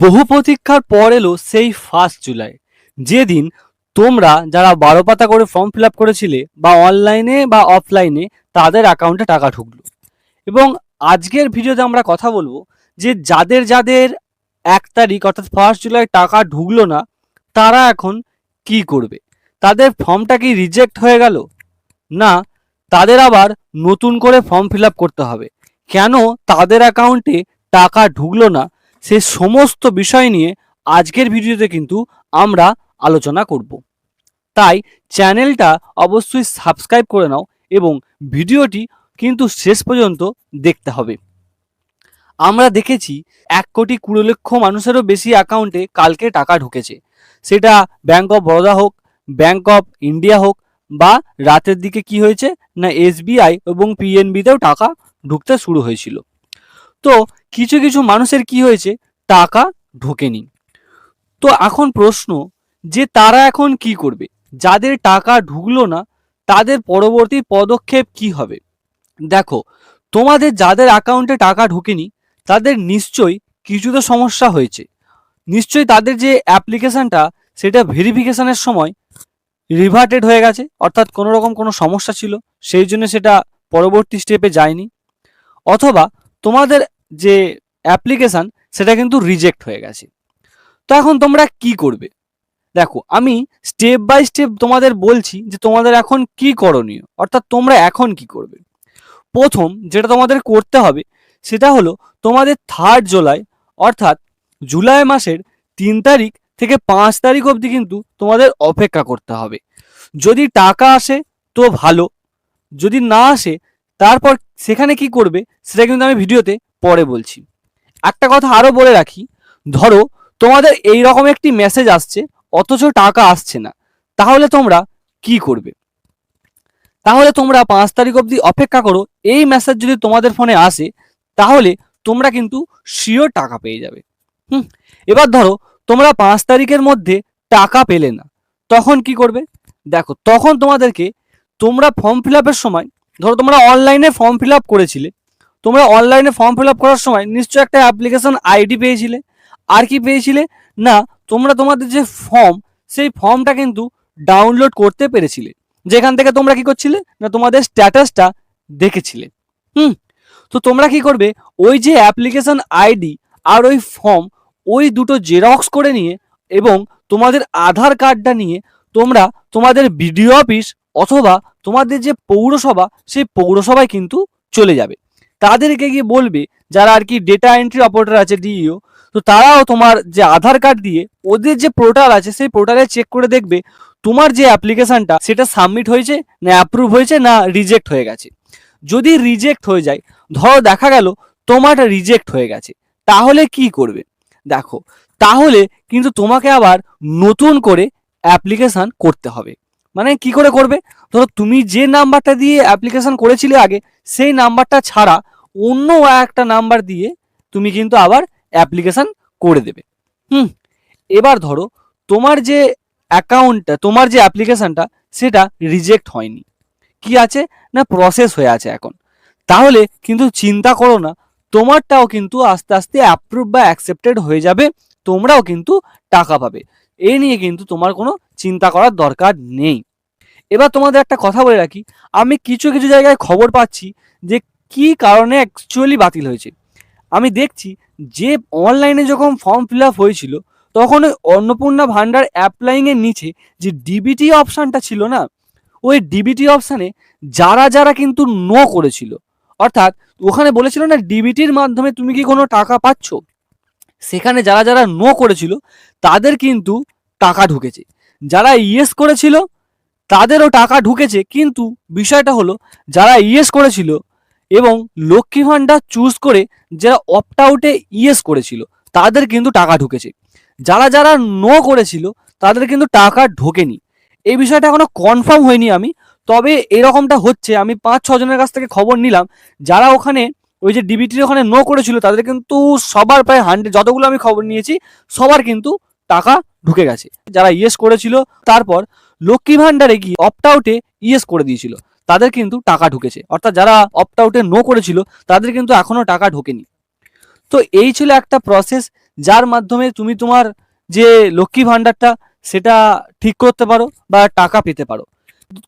বহু প্রতীক্ষার পর এলো সেই 1 জুলাই, যেদিন তোমরা যারা 12 পাতা করে ফর্ম ফিল আপ করেছিলে বা অনলাইনে বা অফলাইনে তাদের অ্যাকাউন্টে টাকা ঢুকলো। এবং আজকের ভিডিওতে আমরা কথা বলবো যে যাদের যাদের 1 তারিখ অর্থাৎ 1 জুলাই টাকা ঢুকলো না, তারা এখন কি করবে। তাদের ফর্মটা কি রিজেক্ট হয়ে গেল, না তাদের আবার নতুন করে ফর্ম ফিল আপ করতে হবে, কেন তাদের অ্যাকাউন্টে টাকা ঢুকলো না, সে সমস্ত বিষয় নিয়ে আজকের ভিডিওতে কিন্তু আমরা আলোচনা করব। তাই চ্যানেলটা অবশ্যই সাবস্ক্রাইব করে নাও এবং ভিডিওটি কিন্তু শেষ পর্যন্ত দেখতে হবে। আমরা দেখেছি 1,20,00,000 মানুষেরও বেশি অ্যাকাউন্টে কালকে টাকা ঢুকেছে, সেটা ব্যাঙ্ক অফ বরোদা হোক, ব্যাঙ্ক অফ ইন্ডিয়া হোক, বা রাতের দিকে কি হয়েছে না এসবিআই এবং পিএনবিতেও টাকা ঢুকতে শুরু হয়েছিল। তো কিছু কিছু মানুষের কি হয়েছে, টাকা ঢোকেনি। তো এখন প্রশ্ন যে তারা এখন কি করবে, যাদের টাকা ঢুকলো না তাদের পরবর্তী পদক্ষেপ কি হবে। দেখো, তোমাদের যাদের অ্যাকাউন্টে টাকা ঢোকেনি তাদের নিশ্চয়ই কিছু তো সমস্যা হয়েছে, নিশ্চয়ই তাদের যে অ্যাপ্লিকেশনটা সেটা ভেরিফিকেশনের সময় রিভার্টেড হয়ে গেছে, অর্থাৎ কোনো রকম কোনো সমস্যা ছিল সেই জন্য সেটা পরবর্তী স্টেপে যায়নি, অথবা তোমাদের যে অ্যাপ্লিকেশন সেটা কিন্তু রিজেক্ট হয়ে গেছে। তো এখন তোমরা কি করবে। দেখো, আমি স্টেপ বাই স্টেপ তোমাদের বলছি যে তোমাদের এখন কি করণীয়, অর্থাৎ তোমরা এখন কি করবে। প্রথম যেটা তোমাদের করতে হবে সেটা হলো তোমাদের 3 জুলাই অর্থাৎ জুলাই মাসের 3 তারিখ থেকে 5 তারিখ অবধি কিন্তু তোমাদের অপেক্ষা করতে হবে। যদি টাকা আসে তো ভালো, যদি না আসে তারপর সেখানে কি করবে সেটা কিন্তু আমি ভিডিওতে পরে বলছি। একটা কথা আরো বলে রাখি, ধরো তোমাদের এই রকম একটি মেসেজ আসছে অথচ টাকা আসছে না, তাহলে তোমরা কি করবে। তাহলে তোমরা 5 তারিখ অবধি অপেক্ষা করো। এই মেসেজ যদি তোমাদের ফোনে আসে তাহলে তোমরা কিন্তু শিওর টাকা পেয়ে যাবে। এবার ধরো তোমরা 5 তারিখের মধ্যে টাকা পেলে না, তখন কি করবে। দেখো, তখন তোমাদেরকে তোমরা ফর্ম ফিল আপের সময়, ধরো তোমরা অনলাইনে ফর্ম ফিল আপ করেছিলে, তোমরা অনলাইনে ফর্ম ফিল আপ করার সময় নিশ্চয়ই একটা অ্যাপ্লিকেশন আইডি পেয়েছিলে। আর কি পেয়েছিলে না, তোমরা তোমাদের যে ফর্ম সেই ফর্মটা কিন্তু ডাউনলোড করতে পেরেছিলে, যেখান থেকে তোমরা কি করছিলে না তোমাদের স্ট্যাটাসটা দেখেছিলে। তো তোমরা কি করবে, ওই যে অ্যাপ্লিকেশন আইডি আর ওই ফর্ম, ওই দুটো জেরক্স করে নিয়ে এবং তোমাদের আধার কার্ডটা নিয়ে তোমরা তোমাদের বিডিও অফিস অথবা তোমাদের যে পৌরসভা সেই পৌরসভায় কিন্তু চলে যাবে। তাদেরকে গিয়ে বলবে, যারা আর কি ডেটা এন্ট্রি অপারেটর আছে ডিইও, তো তারাও তোমার যে আধার কার্ড দিয়ে ওদের যে পোর্টাল আছে সেই পোর্টালে চেক করে দেখবে তোমার যে অ্যাপ্লিকেশনটা সেটা সাবমিট হয়েছে না অ্যাপ্রুভ হয়েছে না রিজেক্ট হয়ে গেছে। যদি রিজেক্ট হয়ে যায়, ধরো দেখা গেল তোমারটা রিজেক্ট হয়ে গেছে, তাহলে কি করবে। দেখো, তাহলে কিন্তু তোমাকে আবার নতুন করে অ্যাপ্লিকেশন করতে হবে। মানে কি করে করবে, ধরো তুমি যে নাম্বারটা দিয়ে অ্যাপ্লিকেশন করেছিলে আগে সেই নাম্বারটা ছাড়া অন্য একটা নাম্বার দিয়ে তুমি কিন্তু আবার অ্যাপ্লিকেশন করে দেবে। এবার ধরো তোমার যে অ্যাকাউন্টটা, তোমার যে অ্যাপ্লিকেশনটা সেটা রিজেক্ট হয়নি, কি আছে না প্রসেস হয়ে আছে এখন, তাহলে কিন্তু চিন্তা করো না, তোমারটাও কিন্তু আস্তে আস্তে অ্যাপ্রুভ বা অ্যাকসেপ্টেড হয়ে যাবে, তোমরাও কিন্তু টাকা পাবে। এই নিয়ে কিন্তু তোমার কোনো চিন্তা করার দরকার নেই। এবার তোমাদের একটা কথা বলে রাখি, আমি কিছু কিছু জায়গায় খবর পাচ্ছি যে কি কারণে অ্যাকচুয়ালি বাতিল হয়েছে। আমি দেখছি যে অনলাইনে যখন ফর্ম ফিল আপ হয়েছিল তখন ওই অন্নপূর্ণা ভান্ডার অ্যাপ্লাইংয়ের নিচে যে ডিবিটি অপশানটা ছিল না, ওই ডিবিটি অপশানে যারা যারা কিন্তু নো করেছিল, অর্থাৎ ওখানে বলেছিল না ডিবিটির মাধ্যমে তুমি কি কোনো টাকা পাচ্ছ, সেখানে যারা যারা নো করেছিল তাদের কিন্তু টাকা ঢুকেছে, যারা ইয়েস করেছিল তাদেরও টাকা ঢুকেছে। কিন্তু বিষয়টা হলো যারা ইয়েস করেছিল এবং লক্ষ্মী ভান্ডার চুজ করে যারা অপ্ট আউটে ইয়েস করেছিল তাদের কিন্তু টাকা ঢুকেছে, যারা যারা নো করেছিল তাদের কিন্তু টাকা ঢোকেনি। এই বিষয়টা এখনো কনফার্ম হয়নি আমি, তবে এরকমটা হচ্ছে। আমি 5-6 জনের কাছ থেকে খবর নিলাম যারা ওখানে ওই যে ডিবিটির ওখানে নো করেছিল তাদের কিন্তু সবার প্রায় 100, যতগুলো আমি খবর নিয়েছি সবার কিন্তু টাকা ঢুকে গেছে। যারা ইয়েস করেছিল তারপর লক্ষ্মী ভান্ডারে গিয়ে অপ্ট আউটে ইয়েস করে দিয়েছিল তাদের কিন্তু টাকা ঢুকেছে, অর্থাৎ যারা অপ্ট আউটে নো করেছিল তাদের কিন্তু এখনো টাকা ঢোকেনি। তো এই ছিল একটা প্রসেস যার মাধ্যমে তুমি তোমার যে লক্ষ্মী ভাণ্ডারটা সেটা ঠিক করতে পারো বা টাকা পেতে পারো।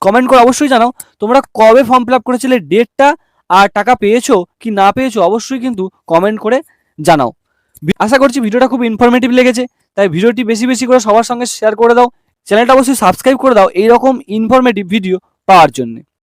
কমেন্ট করে অবশ্যই জানাও তোমরা কবে ফর্ম ফিল আপ করেছিলে, ডেটটা, আর টাকা পেয়েছো কি না পেয়েছো অবশ্যই কিন্তু কমেন্ট করে জানাও। আশা করছি ভিডিওটা খুব ইনফরমেটিভ লেগেছে, তাই ভিডিওটি বেশি বেশি করে সবার সঙ্গে শেয়ার করে দাও। চ্যানেলটা অবশ্যই সাবস্ক্রাইব করে দাও এইরকম ইনফরমেটিভ ভিডিও পাওয়ার জন্য।